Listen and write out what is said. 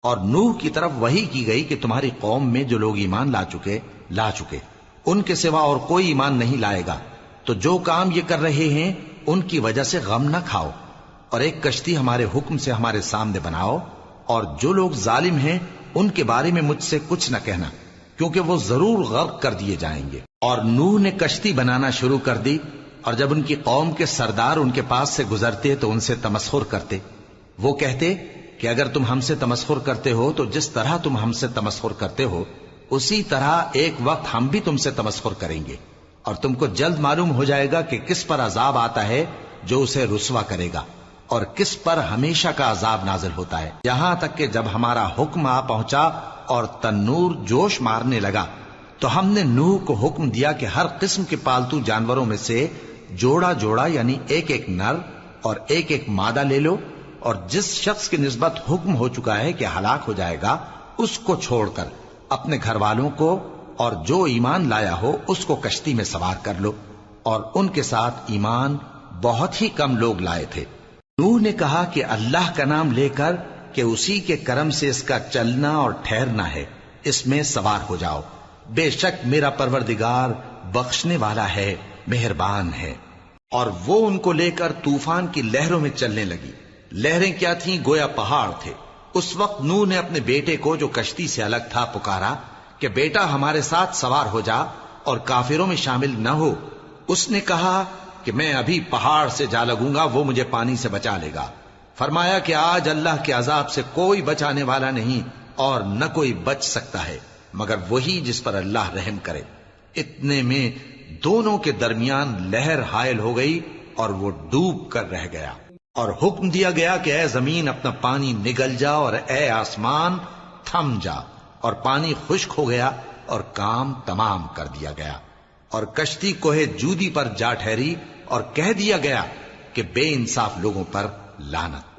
اور نوح کی طرف وحی کی گئی کہ تمہاری قوم میں جو لوگ ایمان لا چکے ان کے سوا اور کوئی ایمان نہیں لائے گا، تو جو کام یہ کر رہے ہیں ان کی وجہ سے غم نہ کھاؤ، اور ایک کشتی ہمارے حکم سے ہمارے سامنے بناؤ، اور جو لوگ ظالم ہیں ان کے بارے میں مجھ سے کچھ نہ کہنا، کیونکہ وہ ضرور غرق کر دیے جائیں گے۔ اور نوح نے کشتی بنانا شروع کر دی، اور جب ان کی قوم کے سردار ان کے پاس سے گزرتے تو ان سے تمسخر کرتے۔ وہ کہتے کہ اگر تم ہم سے تمسخر کرتے ہو تو جس طرح تم ہم سے تمسخر کرتے ہو اسی طرح ایک وقت ہم بھی تم سے تمسخر کریں گے، اور تم کو جلد معلوم ہو جائے گا کہ کس پر عذاب آتا ہے جو اسے رسوا کرے گا، اور کس پر ہمیشہ کا عذاب نازل ہوتا ہے۔ یہاں تک کہ جب ہمارا حکم آ پہنچا اور تنور جوش مارنے لگا تو ہم نے نوح کو حکم دیا کہ ہر قسم کے پالتو جانوروں میں سے جوڑا جوڑا یعنی ایک ایک نر اور ایک ایک مادہ لے لو، اور جس شخص کی نسبت حکم ہو چکا ہے کہ ہلاک ہو جائے گا اس کو چھوڑ کر اپنے گھر والوں کو اور جو ایمان لایا ہو اس کو کشتی میں سوار کر لو، اور ان کے ساتھ ایمان بہت ہی کم لوگ لائے تھے۔ نوح نے کہا کہ اللہ کا نام لے کر کہ اسی کے کرم سے اس کا چلنا اور ٹھہرنا ہے، اس میں سوار ہو جاؤ، بے شک میرا پروردگار بخشنے والا ہے، مہربان ہے۔ اور وہ ان کو لے کر طوفان کی لہروں میں چلنے لگی۔ لہریں کیا تھیں؟ گویا پہاڑ تھے۔ اس وقت نوح نے اپنے بیٹے کو جو کشتی سے الگ تھا پکارا کہ بیٹا ہمارے ساتھ سوار ہو جا اور کافروں میں شامل نہ ہو۔ اس نے کہا کہ میں ابھی پہاڑ سے جا لگوں گا، وہ مجھے پانی سے بچا لے گا۔ فرمایا کہ آج اللہ کے عذاب سے کوئی بچانے والا نہیں اور نہ کوئی بچ سکتا ہے مگر وہی جس پر اللہ رحم کرے۔ اتنے میں دونوں کے درمیان لہر حائل ہو گئی اور وہ ڈوب کر رہ گیا، اور حکم دیا گیا کہ اے زمین اپنا پانی نگل جا اور اے آسمان تھم جا، اور پانی خشک ہو گیا اور کام تمام کر دیا گیا، اور کشتی کوہ جودی پر جا ٹھہری، اور کہہ دیا گیا کہ بے انصاف لوگوں پر لعنت۔